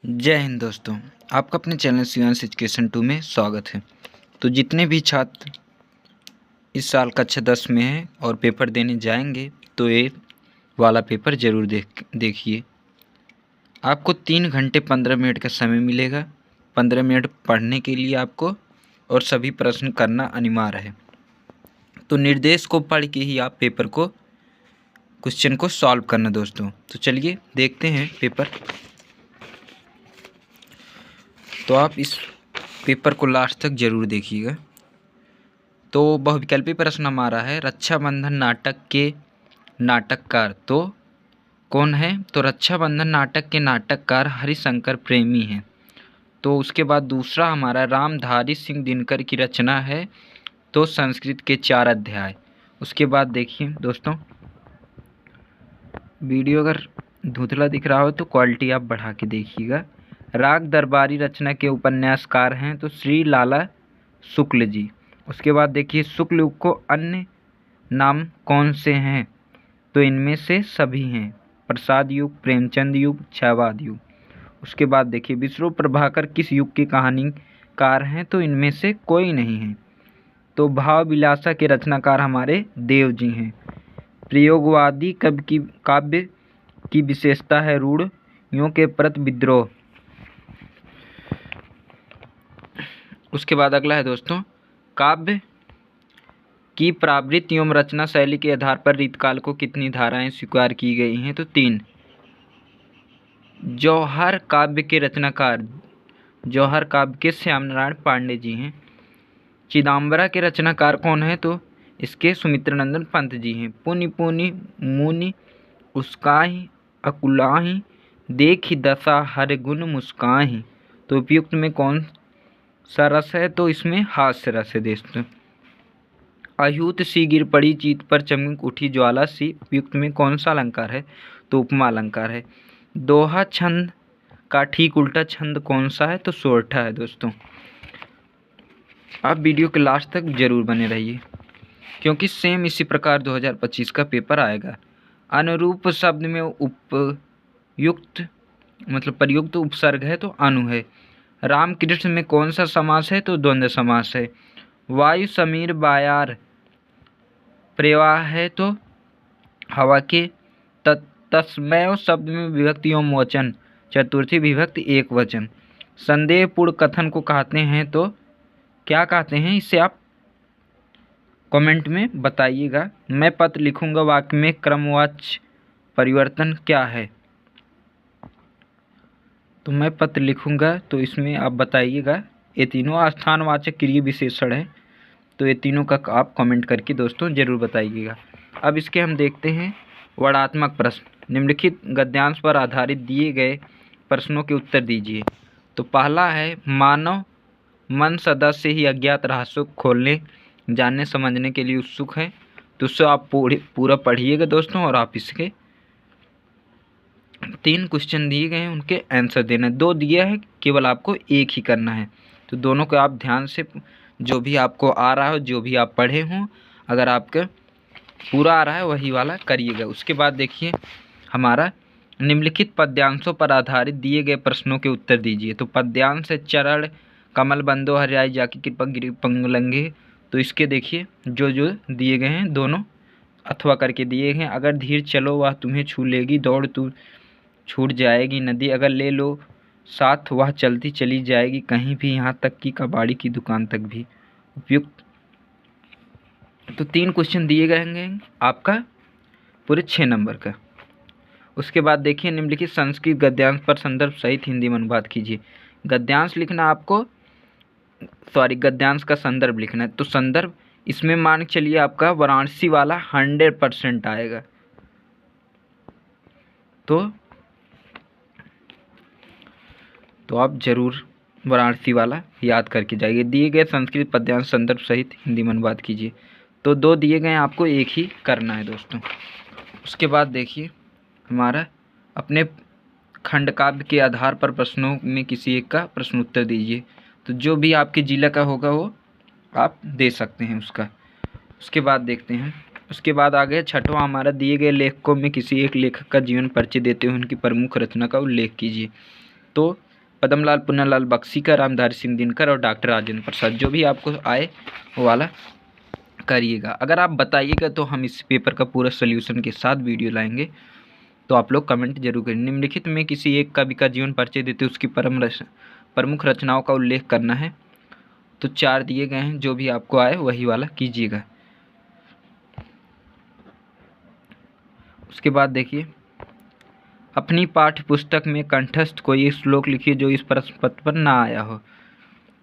जय हिंद दोस्तों, आपका अपने चैनल शिवांश एजुकेशन 2 में स्वागत है। तो जितने भी छात्र इस साल कक्षा 10 में हैं और पेपर देने जाएंगे तो ये वाला पेपर ज़रूर देखिए। आपको 3 घंटे 15 मिनट का समय मिलेगा। 15 मिनट पढ़ने के लिए आपको और सभी प्रश्न करना अनिवार्य है। तो निर्देश को पढ़ के ही आप पेपर को क्वेश्चन को सॉल्व करना दोस्तों। तो चलिए देखते हैं पेपर। तो आप इस पेपर को लास्ट तक ज़रूर देखिएगा। तो बहुविकल्पी प्रश्न हमारा है, रक्षाबंधन नाटक के नाटककार तो कौन है? तो रक्षाबंधन नाटक के नाटककार हरिशंकर प्रेमी हैं। तो उसके बाद दूसरा हमारा रामधारी सिंह दिनकर की रचना है तो संस्कृत के 4 अध्याय। उसके बाद देखिए दोस्तों, वीडियो अगर धुंधला दिख रहा हो तो क्वालिटी आप बढ़ा के देखिएगा। राग दरबारी रचना के उपन्यासकार हैं तो श्री लाला शुक्ल जी। उसके बाद देखिए, शुक्ल युग को अन्य नाम कौन से हैं? तो इनमें से सभी हैं, प्रसाद युग, प्रेमचंद युग, क्षयवाद युग। उसके बाद देखिए, विष्णु प्रभाकर किस युग के कहानीकार हैं? तो इनमें से कोई नहीं है। तो भाव विलासा के रचनाकार हमारे देव जी हैं। प्रयोगवादी काव्य की विशेषता है रूढ़ियों के प्रति विद्रोह। उसके बाद अगला है दोस्तों, काव्य की प्रावृत्ति एवं रचना शैली के आधार पर रीतकाल को कितनी धाराएं स्वीकार की गई हैं? तो 3। जौहर काव्य के रचनाकार जौहर काव्य के श्याम नारायण पांडे जी हैं। चिदंबरा के रचनाकार कौन है? तो इसके सुमित्रानंदन पंत जी हैं। पुनि पुनि मुनि उसकाहि अकुलाहि देखि दशा हर गुण मुस्काहि। तो उपयुक्त में कौन सा रस है? तो इसमें हास्य रस है दोस्तों। अयूत सी गिर पड़ी चीत पर चमक उठी ज्वाला सी, उपयुक्त में कौन सा अलंकार है? तो उपमा अलंकार है। दोहा छंद का ठीक उल्टा छंद कौन सा है? तो सोरठा है दोस्तों। आप वीडियो के लास्ट तक जरूर बने रहिए क्योंकि सेम इसी प्रकार 2025 का पेपर आएगा। अनुरूप शब्द में उपयुक्त प्रयुक्त उपसर्ग है तो अनु है। रामकृष्ण में कौन सा समास है? तो द्वंद्व समास है। वायु समीर बायार प्रवाह है तो हवा के। तस्मैव शब्द में विभक्ति एवं वचन चतुर्थी विभक्ति एक वचन। संदेहपूर्ण कथन को कहते हैं तो क्या कहते हैं? इससे आप कमेंट में बताइएगा। मैं पत्र लिखूंगा वाक्य में क्रमवाच्य परिवर्तन क्या है? तो मैं पत्र लिखूंगा तो इसमें आप बताइएगा। ये तीनों स्थानवाचक क्रिया विशेषण है तो ये तीनों का आप कमेंट करके दोस्तों ज़रूर बताइएगा। अब इसके हम देखते हैं वर्णात्मक प्रश्न। निम्नलिखित गद्यांश पर आधारित दिए गए प्रश्नों के उत्तर दीजिए। तो पहला है, मानव मन सदा से ही अज्ञात रहस्यों को खोलने जानने समझने के लिए उत्सुक है। तो उससे आप पूरा पढ़िएगा दोस्तों और आप इसके 3 क्वेश्चन दिए गए हैं, उनके आंसर देना। 2 दिया है, केवल आपको एक ही करना है। तो दोनों को आप ध्यान से, जो भी आपको आ रहा हो, जो भी आप पढ़े हों, अगर आपका पूरा आ रहा है वही वाला करिएगा। उसके बाद देखिए हमारा, निम्नलिखित पद्यांशों पर आधारित दिए गए प्रश्नों के उत्तर दीजिए। तो पद्यांश है, चरण कमल बंदो हरियाई जाकी कृपा गिरि पंगलंगे। तो इसके देखिए जो जो दिए गए हैं दोनों अथवा करके दिए गए हैं। अगर धीर चलो वह तुम्हें छू लेगी, दौड़ तू छूट जाएगी नदी, अगर ले लो साथ वह चलती चली जाएगी कहीं भी, यहाँ तक कि कबाड़ी की दुकान तक भी। उपयुक्त। तो 3 क्वेश्चन दिए गए हैं आपका पूरे 6 नंबर का। उसके बाद देखिए, निम्नलिखित संस्कृत गद्यांश पर संदर्भ सहित हिंदी में अनुवाद कीजिए। गद्यांश लिखना आपको, गद्यांश का संदर्भ लिखना है। तो संदर्भ इसमें मान के चलिए आपका वाराणसी वाला 100% आएगा। तो आप जरूर वाराणसी वाला याद करके जाइए। दिए गए संस्कृत पद्यांश संदर्भ सहित हिंदी में अनुवाद कीजिए। तो 2 दिए गए, आपको एक ही करना है दोस्तों। उसके बाद देखिए हमारा, अपने खंड काव्य के आधार पर प्रश्नों में किसी एक का प्रश्न उत्तर दीजिए। तो जो भी आपके जिला का होगा वो आप दे सकते हैं उसका। उसके बाद देखते हैं, उसके बाद आगे 6वां हमारा, दिए गए लेखकों में किसी एक लेखक का जीवन परिचय देते हुए उनकी प्रमुख रचना का उल्लेख कीजिए। तो पद्मलाल पुन्नालाल बख्शी का, रामधारी सिंह दिनकर और डॉक्टर राजेंद्र प्रसाद, जो भी आपको आए वो वाला करिएगा। अगर आप बताइएगा तो हम इस पेपर का पूरा सोल्यूशन के साथ वीडियो लाएंगे, तो आप लोग कमेंट जरूर करें। निम्नलिखित में किसी एक कवि का जीवन परिचय देते उसकी प्रमुख रचनाओं का उल्लेख करना है। तो 4 दिए गए हैं, जो भी आपको आए वही वाला कीजिएगा। उसके बाद देखिए, अपनी पाठ्य पुस्तक में कंठस्थ कोई श्लोक लिखिए जो इस प्रश्न पत्र पर ना आया हो।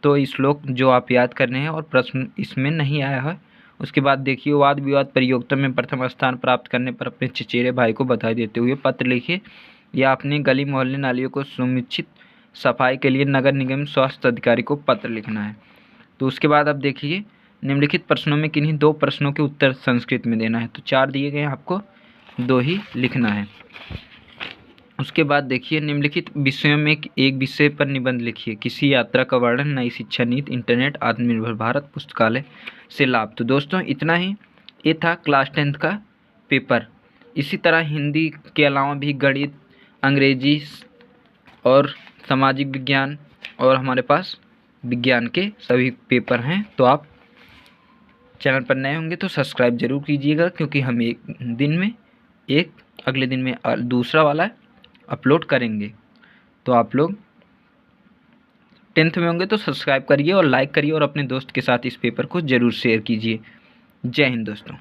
तो श्लोक जो आप याद करने हैं और प्रश्न इसमें नहीं आया है। उसके बाद देखिए, वाद विवाद प्रतियोगिता में प्रथम स्थान प्राप्त करने पर अपने चचेरे भाई को बधाई देते हुए पत्र लिखिए, या अपनी गली मोहल्ले नालियों को सुनिश्चित सफाई के लिए नगर निगम स्वास्थ्य अधिकारी को पत्र लिखना है। तो उसके बाद अब देखिए, निम्नलिखित प्रश्नों में किन्हीं 2 प्रश्नों के उत्तर संस्कृत में देना है। तो 4 दिए गए हैं, आपको 2 ही लिखना है। उसके बाद देखिए, निम्नलिखित विषयों में एक विषय पर निबंध लिखिए। किसी यात्रा का वर्णन, नई शिक्षा नीति, इंटरनेट, आत्मनिर्भर भारत, पुस्तकालय से लाभ। तो दोस्तों इतना ही, ये था क्लास 10th का पेपर। इसी तरह हिंदी के अलावा भी गणित, अंग्रेजी और सामाजिक विज्ञान और हमारे पास विज्ञान के सभी पेपर हैं। तो आप चैनल पर नए होंगे तो सब्सक्राइब जरूर कीजिएगा, क्योंकि हम एक दिन में अगले दिन में दूसरा वाला अपलोड करेंगे। तो आप लोग 10th में होंगे तो सब्सक्राइब करिए और लाइक करिए और अपने दोस्त के साथ इस पेपर को ज़रूर शेयर कीजिए। जय हिंद दोस्तों।